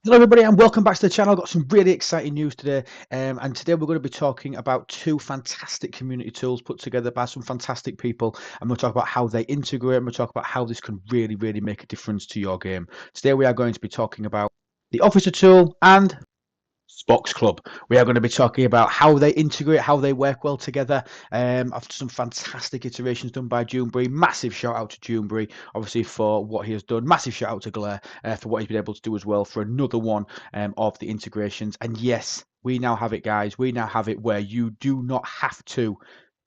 Hello everybody and welcome back to the channel. I've got some really exciting news today, and today we're going to be talking about two fantastic community tools put together by some fantastic people, and we'll talk about how they integrate, and we'll talk about how this can really make a difference to your game. Today we are going to be talking about the officer tool and Spocks Club. We are going to be talking about how they integrate, how they work well together. After some fantastic iterations done by JuneBree, massive shout out to JuneBree, obviously for what he has done. Massive shout out to Glare for what he's been able to do as well for another one of the integrations. And yes, we now have it, guys. We now have it where you do not have to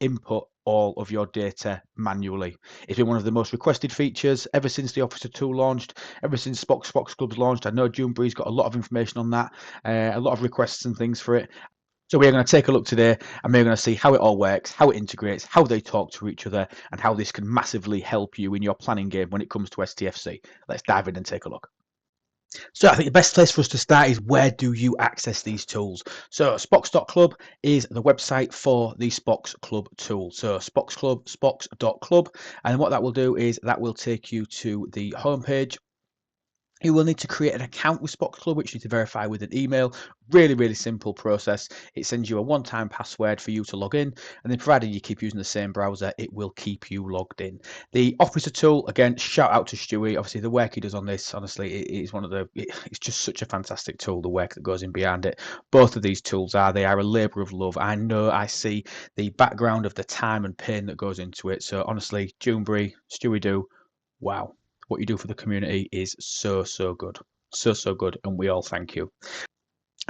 input all of your data manually. It's been one of the most requested features ever since the Officer tool launched, ever since Spocks Club's launched. I know JuneBree's got a lot of information on that, a lot of requests and things for it. So we're going to take a look today and we're going to see how it all works, how it integrates, how they talk to each other, and how this can massively help you in your planning game when it comes to STFC. Let's dive in and take a look. So I think the best place for us to start is, where do you access these tools? So Spocks.club is the website for the Spocks Club tool. So Spocks Club, Spocks.club, and what that will do is that will take you to the homepage. You will need to create an account with Spocks Club, which you need to verify with an email. Really simple process. It sends you a one-time password for you to log in, and then provided you keep using the same browser, it will keep you logged in. The Officer tool, again, shout out to Stewie. Obviously, the work he does on this, honestly, it is one of the. It's just such a fantastic tool. The work that goes in behind it. Both of these tools they are a labour of love. I know, I see the background of the time and pain that goes into it. So honestly, JuneBree, Stewiedoo, wow. What you do for the community is so good, so good, and we all thank you.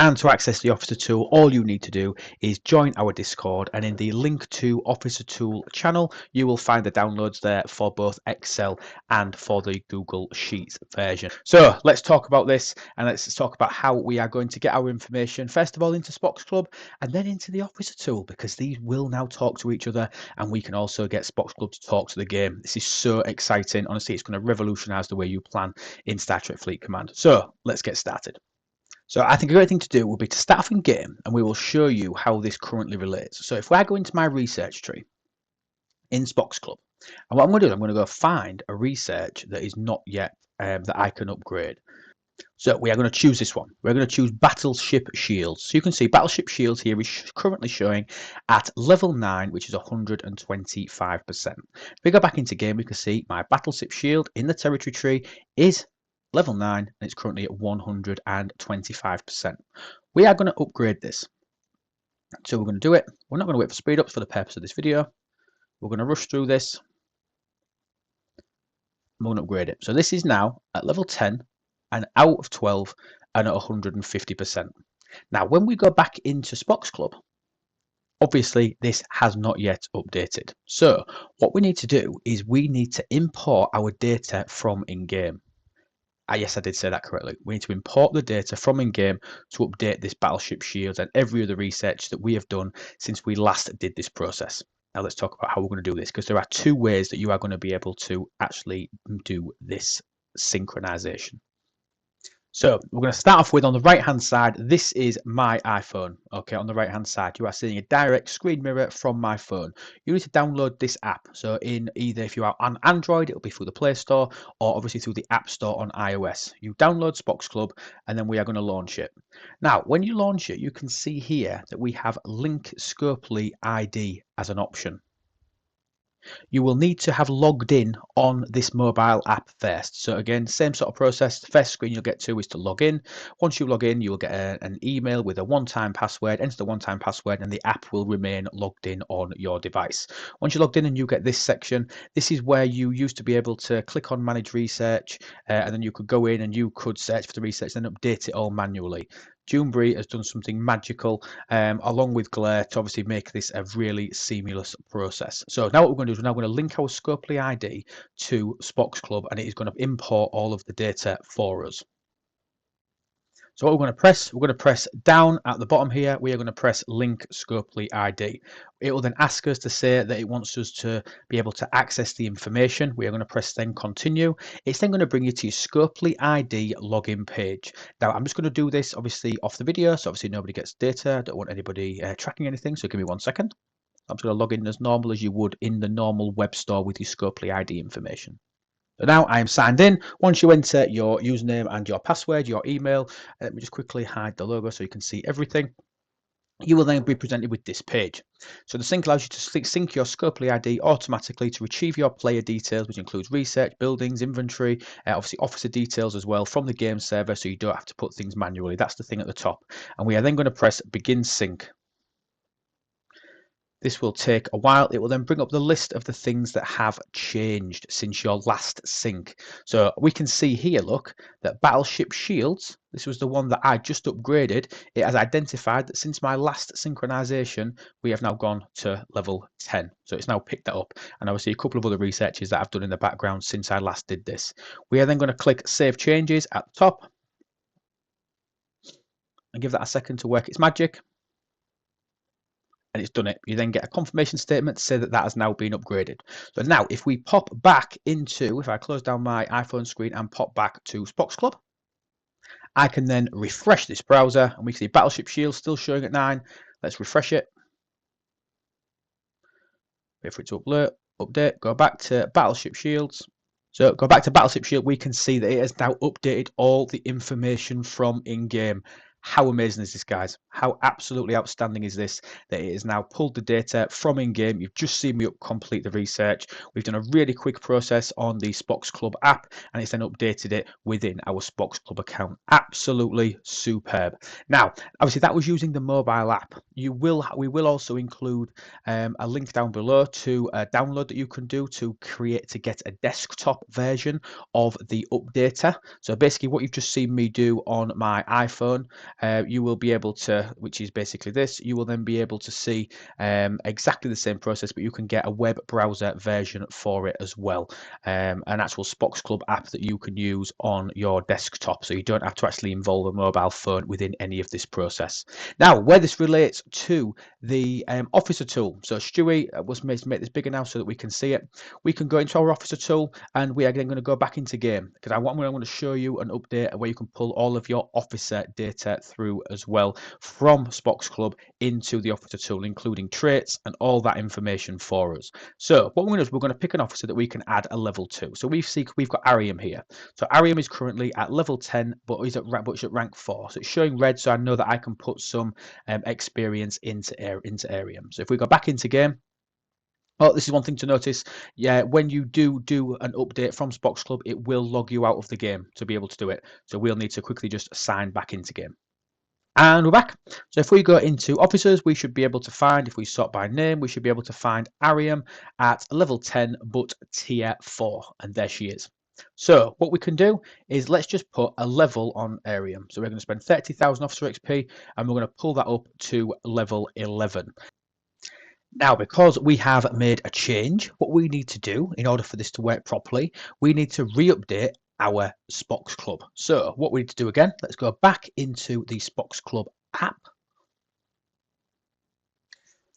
And to access the Officer tool, all you need to do is join our Discord, and in the link to Officer tool channel, you will find the downloads there for both Excel and for the Google Sheets version. So let's talk about this, and let's talk about how we are going to get our information, first of all, into Spocks Club and then into the Officer tool, because these will now talk to each other, and we can also get Spocks Club to talk to the game. This is so exciting. Honestly, it's going to revolutionize the way you plan in Star Trek Fleet Command. So let's get started. So I think a great thing to do will be to start off in game, and we will show you how this currently relates. So if I go into my research tree in Spocks Club, and what I'm going to do is I'm going to go find a research that is not yet that I can upgrade. So we are going to choose this one. We're going to choose Battleship Shields. So you can see Battleship Shields here is currently showing at level 9, which is 125%. If we go back into game, we can see my Battleship Shield in the territory tree is level 9, and it's currently at 125%. We are going to upgrade this. So we're going to do it. We're not going to wait for speed ups for the purpose of this video. We're going to rush through this. We're going to upgrade it. So this is now at level 10 and out of 12 and at 150%. Now, when we go back into Spocks Club, obviously this has not yet updated. So what we need to do is we need to import our data from in-game. Yes, I did say that correctly. We need to import the data from in-game to update this Battleship Shield and every other research that we have done since we last did this process. Now let's talk about how we're going to do this, because there are two ways that you are going to be able to actually do this synchronization. So we're going to start off with, on the right hand side, this is my iPhone. Okay, on the right hand side, you are seeing a direct screen mirror from my phone. You need to download this app. So in either, if you are on Android, it'll be through the Play Store, or obviously through the App Store on iOS. You download Spocks Club, and then we are going to launch it. Now, when you launch it, you can see here that we have Link Scopely ID as an option. You will need to have logged in on this mobile app first. So again, same sort of process. The first screen you'll get to is to log in. Once you log in, you will get an email with a one-time password. Enter the one-time password and the app will remain logged in on your device. Once you're logged in and you get this section, this is where you used to be able to click on manage research, and then you could go in and you could search for the research and update it all manually. JuneBree has done something magical along with Glare to obviously make this a really seamless process. So now what we're going to do is we're now going to link our Scopely ID to Spocks Club, and it is going to import all of the data for us. So what we're going to press down at the bottom here. We are going to press link Scopely ID. It will then ask us to say that it wants us to be able to access the information. We are going to press then continue. It's then going to bring you to your Scopely ID login page. Now I'm just going to do this obviously off the video, so obviously nobody gets data. I don't want anybody tracking anything, so give me 1 second. I'm just going to log in as normal as you would in the normal web store with your Scopely ID information. So now I am signed in. Once you enter your username and your password, your email, let me just quickly hide the logo so you can see everything. You will then be presented with this page. So the sync allows you to sync your Scopely ID automatically to retrieve your player details, which includes research, buildings, inventory, obviously officer details as well from the game server, so you don't have to put things manually. That's the thing at the top. And we are then going to press begin sync. This will take a while. It will then bring up the list of the things that have changed since your last sync. So we can see here, look, that Battleship Shields, this was the one that I just upgraded. It has identified that since my last synchronization, we have now gone to level 10. So it's now picked that up. And obviously a couple of other researches that I've done in the background since I last did this. We are then going to click Save Changes at the top and give that a second to work its magic. And it's done it. You then get a confirmation statement to say that that has now been upgraded. So now if we pop back into, if I close down my iPhone screen and pop back to Spocks Club, I can then refresh this browser and we can see Battleship Shield still showing at 9. Let's refresh it. Wait for it to update, go back to Battleship Shields. So go back to Battleship Shield, we can see that it has now updated all the information from in-game. How amazing is this, guys? How absolutely outstanding is this, that it has now pulled the data from in-game. You've just seen me complete the research. We've done a really quick process on the Spocks Club app, and it's then updated it within our Spocks Club account. Absolutely superb. Now, obviously, that was using the mobile app. We will also include a link down below to a download that you can do to get a desktop version of the updater. So basically, what you've just seen me do on my iPhone, you will be able to, which is basically this, you will then be able to see exactly the same process, but you can get a web browser version for it as well. An actual Spocks Club app that you can use on your desktop, so you don't have to actually involve a mobile phone within any of this process. Now, where this relates to the officer tool, so Stewie was made to make this bigger now so that we can see it. We can go into our officer tool and we are then going to go back into game, because I'm going to show you an update where you can pull all of your officer data through as well from Spocks Club into the officer tool, including traits and all that information for us. So what we're going to do is we're going to pick an officer that we can add a level to. So we've got Ariam here. So Ariam is currently at level 10, but he's at rank 4. So it's showing red, so I know that I can put some experience into Ariam. So if we go back into game, oh, this is one thing to notice. Yeah, when you do an update from Spocks Club, it will log you out of the game to be able to do it. So we'll need to quickly just sign back into game. And we're back. So if we go into officers, we should be able to find, if we sort by name, we should be able to find Ariam at level 10, but tier 4. And there she is. So what we can do is let's just put a level on Ariam. So we're going to spend 30,000 officer XP and we're going to pull that up to level 11. Now, because we have made a change, what we need to do in order for this to work properly, we need to re-update our Spocks Club. So what we need to do again, let's go back into the Spocks Club app.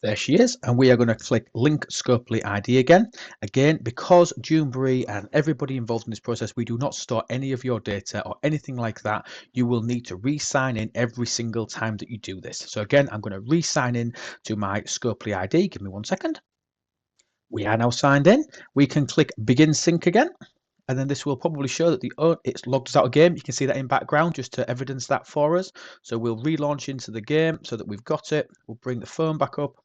There she is, and we are going to click Link Scopely ID again. Again, because JuneBree and everybody involved in this process, we do not store any of your data or anything like that. You will need to re-sign in every single time that you do this. So again, I'm going to re-sign in to my Scopely ID. Give me 1 second. We are now signed in. We can click Begin Sync again. And then this will probably show that it's logged us out of game. You can see that in background just to evidence that for us. So we'll relaunch into the game so that we've got it. We'll bring the phone back up.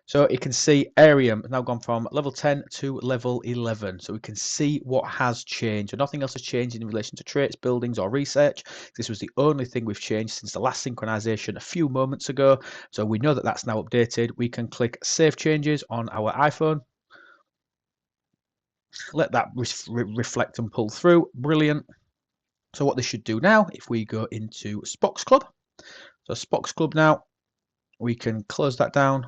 So you can see Ariam has now gone from level 10 to level 11. So we can see what has changed. So nothing else has changed in relation to traits, buildings, or research. This was the only thing we've changed since the last synchronization a few moments ago. So we know that that's now updated. We can click Save Changes on our iPhone. Let that reflect and pull through. Brilliant. So what this should do now, if we go into Spocks Club. So Spocks Club now, we can close that down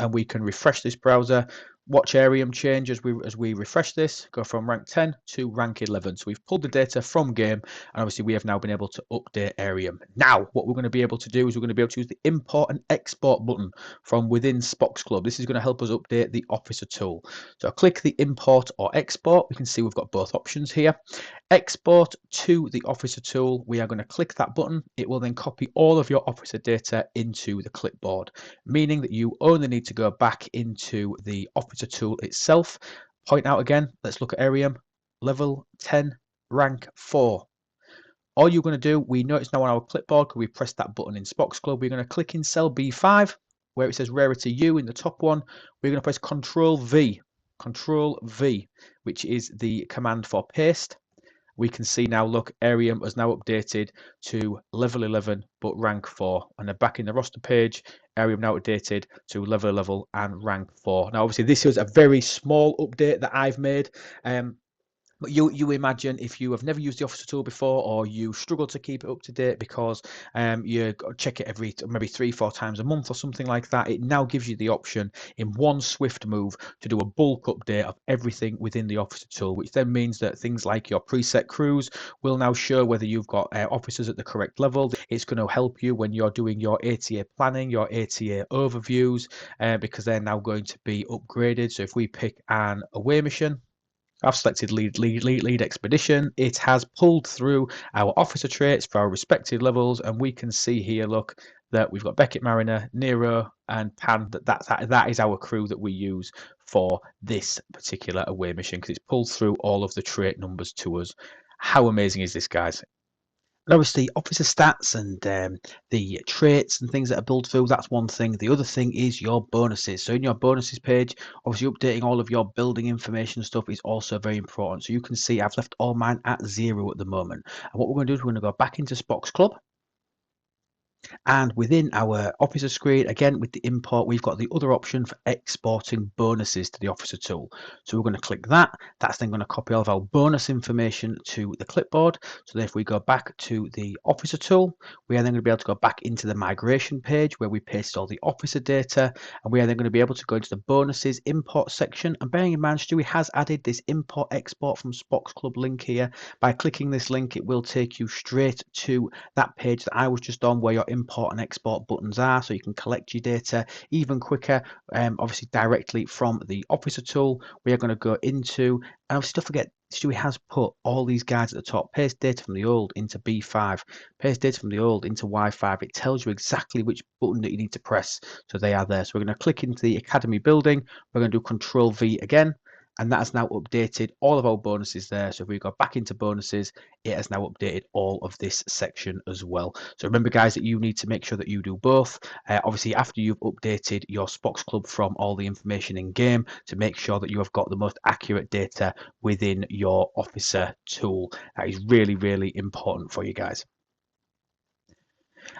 and we can refresh this browser. Watch Ariam change as we refresh this, go from rank 10 to rank 11. So we've pulled the data from game, and obviously we have now been able to update Ariam. Now, what we're going to be able to do is we're going to be able to use the import and export button from within Spocks Club. This is going to help us update the officer tool. So click the import or export. We can see we've got both options here. Export to the officer tool. We are going to click that button. It will then copy all of your officer data into the clipboard, meaning that you only need to go back into the officer tool itself. Point out again, let's look at Ariam. level 10, rank 4. All you're going to do, we notice now on our clipboard, we press that button in Spocks Club, we're going to click in cell B5, where it says Rarity U in the top one. We're going to press Control V, which is the command for paste. We can see now, look, Arium has now updated to level 11, but rank 4. And then back in the roster page, Arium now updated to level and rank 4. Now, obviously, this is a very small update that I've made. But you imagine if you have never used the Officer tool before, or you struggle to keep it up to date because you check it every maybe 3-4 times a month or something like that, it now gives you the option in one swift move to do a bulk update of everything within the Officer tool, which then means that things like your preset crews will now show whether you've got officers at the correct level. It's going to help you when you're doing your ATA planning, your ATA overviews, because they're now going to be upgraded. So if we pick an away mission, I've selected lead expedition. It has pulled through our officer traits for our respective levels, and we can see here, look, that we've got Beckett Mariner, Nero, and Pan. That is our crew that we use for this particular away mission, because it's pulled through all of the trait numbers to us. How amazing is this, guys? And obviously, officer stats and the traits and things that are built through, that's one thing. The other thing is your bonuses. So in your bonuses page, obviously updating all of your building information stuff is also very important. So you can see I've left all mine at 0 at the moment. And what we're going to do is we're going to go back into Spocks Club. And within our officer screen, again, with the import, we've got the other option for exporting bonuses to the officer tool. So we're going to click that. That's then going to copy all of our bonus information to the clipboard. So if we go back to the officer tool, we are then going to be able to go back into the migration page where we paste all the officer data. And we are then going to be able to go into the bonuses import section. And bearing in mind, Stewie has added this import export from Spocks Club link here. By clicking this link, it will take you straight to that page that I was just on, where your import and export buttons are, so you can collect your data even quicker, obviously directly from the officer tool. We are going to go into, and obviously don't forget, Stewie has put all these guides at the top. Paste data from the old into B5, paste data from the old into Y5. It tells you exactly which button that you need to press, so they are there. So we're going to click into the Academy building. We're going to do Control V again, and that has now updated all of our bonuses there. So if we go back into bonuses, it has now updated all of this section as well. So remember, guys, that you need to make sure that you do both. Obviously, after you've updated your Spocks Club from all the information in game, to make sure that you have got the most accurate data within your officer tool. That is really, really important for you guys.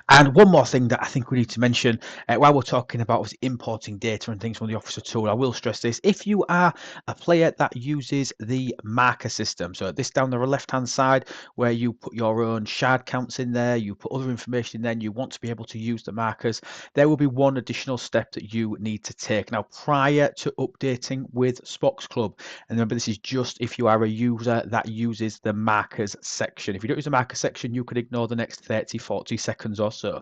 And one more thing that I think we need to mention while we're talking about importing data and things from the officer tool, I will stress this: if you are a player that uses the marker system, so this down the left hand side where you put your own shard counts in there, you put other information in there, and you want to be able to use the markers, there will be one additional step that you need to take. Now, prior to updating with Spocks Club, and remember, this is just if you are a user that uses the markers section. If you don't use the marker section, you can ignore the next 30-40 seconds or so.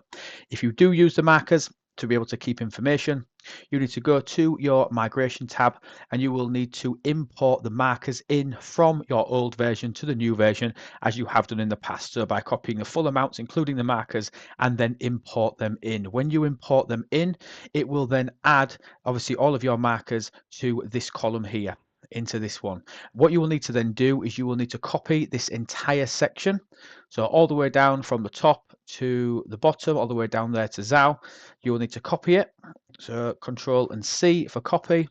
If you do use the markers to be able to keep information, you need to go to your migration tab, and you will need to import the markers in from your old version to the new version, as you have done in the past. So by copying the full amounts, including the markers, and then import them in. When you import them in, it will then add obviously all of your markers to this column here, into this one. What you will need to then do is you will need to copy this entire section, so all the way down from the top to the bottom, all the way down there to Zhao. You will need to copy it, so Control and C for copy.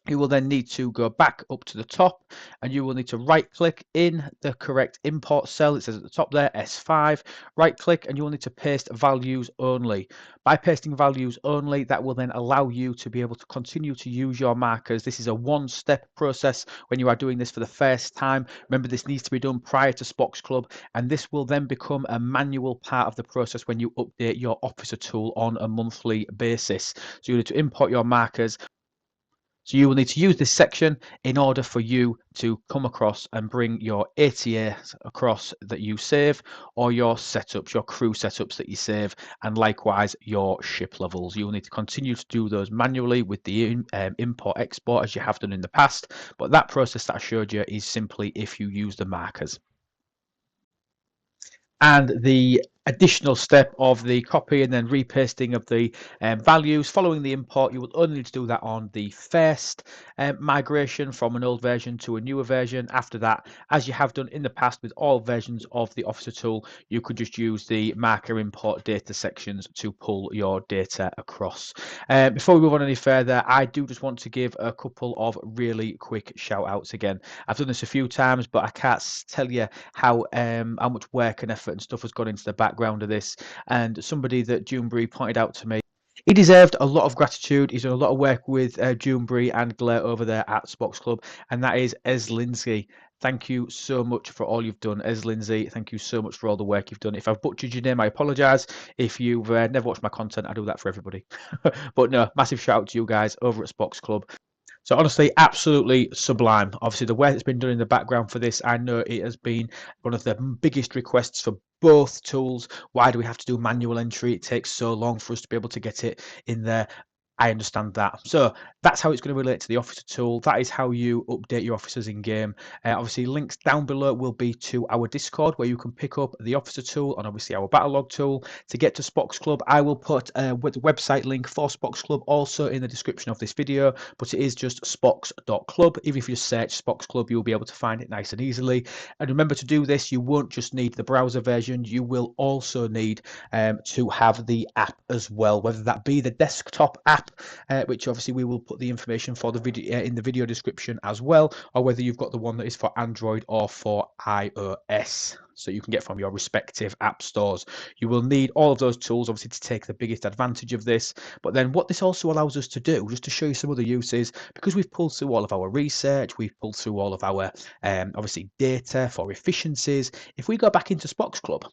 You will then need to go back up to the top, and you will need to right click in the correct import cell. It says at the top there, S5, right click, and you will need to paste values only. By pasting values only, that will then allow you to be able to continue to use your markers. This is a one-step process when you are doing this for the first time. Remember, this needs to be done prior to Spocks Club, and this will then become a manual part of the process when you update your officer tool on a monthly basis. So you need to import your markers. So you will need to use this section in order for you to come across and bring your ATAs across that you save, or your setups, your crew setups that you save, and likewise your ship levels. You will need to continue to do those manually with the import export as you have done in the past, but that process that I showed you is simply if you use the markers. And the additional step of the copy and then repasting of the values. Following the import, you will only need to do that on the first migration from an old version to a newer version. After that, as you have done in the past with all versions of the Officer tool, you could just use the marker import data sections to pull your data across. Before we move on any further, I do just want to give a couple of really quick shout outs again. I've done this a few times, but I can't tell you how much work and effort and stuff has gone into the background of this. And somebody that JuneBree pointed out to me, he deserved a lot of gratitude. He's done a lot of work with JuneBree and Blair over there at Spocks Club, and that is Eslindsey. Thank you so much for all you've done, Eslindsey. Thank you so much for all the work you've done. If I've butchered your name, I apologise. If you've never watched my content, I do that for everybody. But no, massive shout out to you guys over at Spocks Club. So honestly, absolutely sublime. Obviously, the work that's been done in the background for this, I know it has been one of the biggest requests for both tools. Why do we have to do manual entry? It takes so long for us to be able to get it in there. I understand that. So that's how it's going to relate to the officer tool. That is how you update your officers in game. Obviously, links down below will be to our Discord where you can pick up the officer tool and obviously our battle log tool. To get to Spocks Club, I will put the website link for Spocks Club also in the description of this video, but it is just spocks.club. Even if you search Spocks Club, you'll be able to find it nice and easily. And remember, to do this, you won't just need the browser version, you will also need to have the app as well, whether that be the desktop app, which obviously we will put the information for the video in the video description as well, or whether you've got the one that is for Android or for iOS, so you can get from your respective app stores. You will need all of those tools obviously to take the biggest advantage of this. But then what this also allows us to do, just to show you some other uses, because we've pulled through all of our research, we've pulled through all of our obviously data for efficiencies. If we go back into Spocks Club,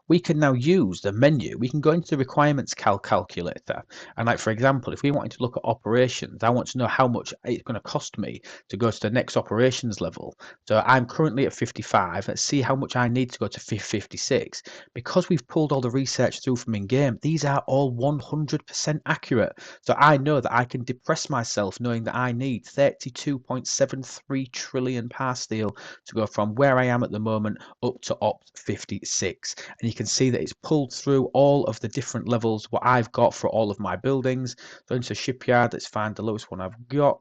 we can now use the menu. We can go into the requirements calculator. And like, for example, if we wanted to look at operations, I want to know how much it's going to cost me to go to the next operations level. So I'm currently at 55. Let's see how much I need to go to 56. Because we've pulled all the research through from in-game, these are all 100% accurate. So I know that I can depress myself knowing that I need 32.73 trillion par steel to go from where I am at the moment up to Opt 56. And you can see that it's pulled through all of the different levels what I've got for all of my buildings. So into shipyard, let's find the lowest one I've got.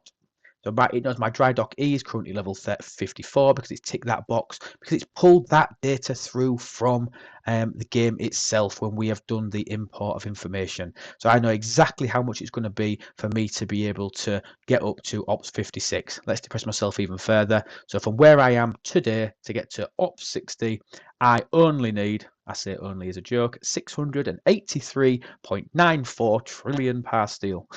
So it knows my dry dock E is currently level 54 because it's ticked that box, because it's pulled that data through from the game itself when we have done the import of information. So I know exactly how much it's going to be for me to be able to get up to Ops 56. Let's depress myself even further. So from where I am today to get to Ops 60, I only need, I say only as a joke, 683.94 trillion par steel.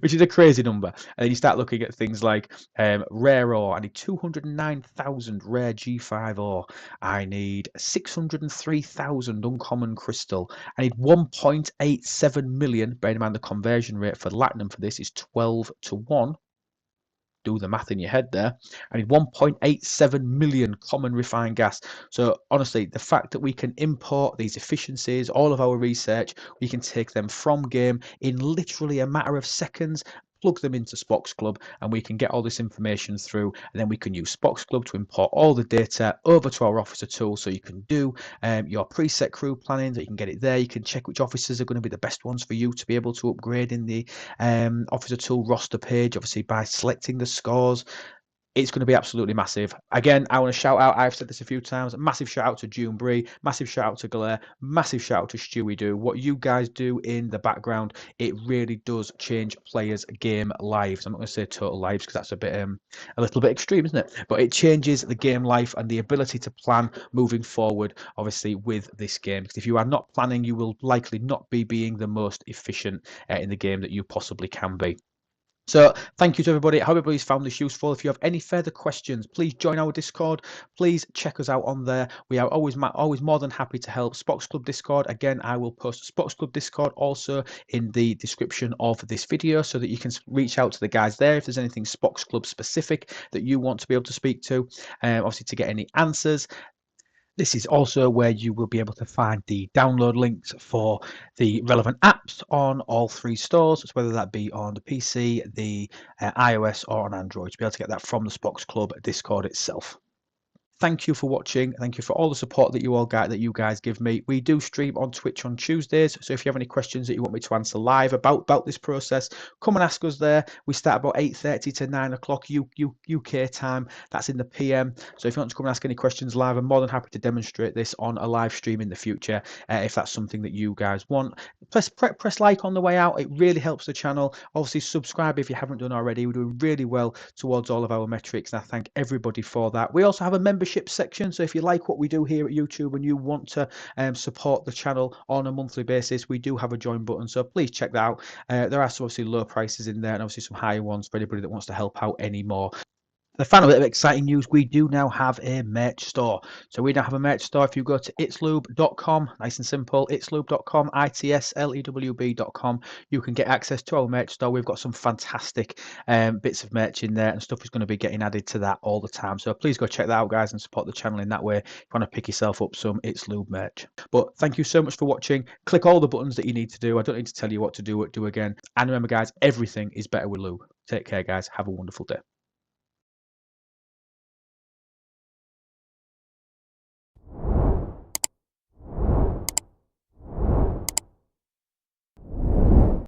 Which is a crazy number. And then you start looking at things like rare ore. I need 209,000 rare G5 ore. I need 603,000 uncommon crystal. I need 1.87 million. Bearing in mind the conversion rate for platinum for this is 12 to 1. Do the math in your head there. I need 1.87 million common refined gas. So honestly, the fact that we can import these efficiencies, all of our research, we can take them from game in literally a matter of seconds, plug them into Spocks Club, and we can get all this information through, and then we can use Spocks Club to import all the data over to our officer tool, so you can do your preset crew planning, that you can get it there. You can check which officers are going to be the best ones for you to be able to upgrade in the officer tool roster page, obviously by selecting the scores. It's going to be absolutely massive. Again, I want to shout out, I've said this a few times, massive shout out to JuneBree, massive shout out to Galere, massive shout out to Stewiedoo. What you guys do in the background, it really does change players' game lives. I'm not going to say total lives because that's a bit a little bit extreme, isn't it? But it changes the game life and the ability to plan moving forward, obviously, with this game. Because if you are not planning, you will likely not be being the most efficient in the game that you possibly can be. So thank you to everybody. I hope everybody's found this useful. If you have any further questions, please join our Discord. Please check us out on there. We are always more than happy to help. Spocks Club Discord. Again, I will post Spocks Club Discord also in the description of this video, so that you can reach out to the guys there if there's anything Spocks Club specific that you want to be able to speak to, obviously to get any answers. This is also where you will be able to find the download links for the relevant apps on all three stores, so whether that be on the PC, the iOS, or on Android, to be able to get that from the Spocks Club Discord itself. thank you for watching. Thank you for all the support that you guys give me. We do stream on Twitch on Tuesdays, so if you have any questions that you want me to answer live about this process, come and ask us there. We start about 8:30 to 9 o'clock UK time. That's in the PM. So if you want to come and ask any questions live, I'm more than happy to demonstrate this on a live stream in the future, if that's something that you guys want. Press like on the way out. It really helps the channel. Obviously, subscribe if you haven't done already. We're doing really well towards all of our metrics, and I thank everybody for that. We also have a membership section, so if you like what we do here at YouTube and you want to support the channel on a monthly basis, we do have a join button, so please check that out. There are some obviously low prices in there and obviously some higher ones for anybody that wants to help out anymore. The final bit of exciting news, we do now have a merch store. So we now have a merch store. If you go to itslube.com, nice and simple, itslube.com, itslewb.com, you can get access to our merch store. We've got some fantastic bits of merch in there, and stuff is going to be getting added to that all the time. So please go check that out, guys, and support the channel in that way if you want to pick yourself up some It's Lube merch. But thank you so much for watching. Click all the buttons that you need to do. I don't need to tell you what to do again. And remember, guys, everything is better with lube. Take care, guys. Have a wonderful day.